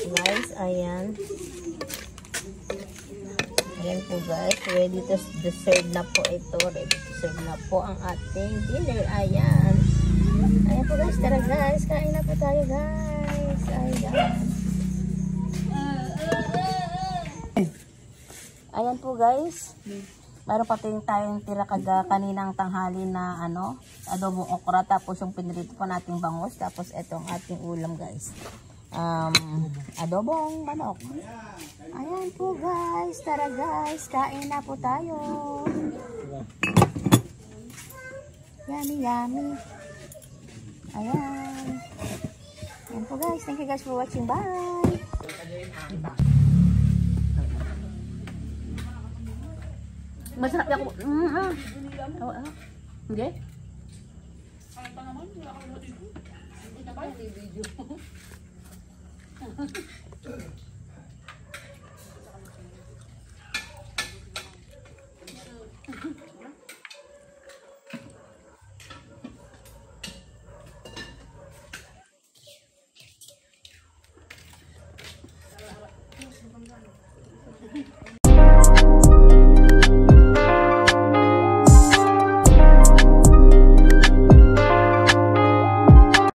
guys. Ayan. Ayan po guys. Ready to serve na po ito. Ready to serve na po ang ating dinner. Ayan. Ayan po guys. Tara guys. Kain na po tayo guys. Ayan. Ayan po guys. Meron pa tayong tira kaninang tanghali na adobong okra, tapos yung pinirito pa nating bangus, tapos itong ating ulam guys. Adobong manok. Ayan po guys, tara guys, kain na po tayo. Yummy yummy. Ayan. Ayan po guys, thank you guys for watching, bye. Masarap ako. Hindi? Kaya pa naman, wala ka naman dito. Hindi na ba yung video?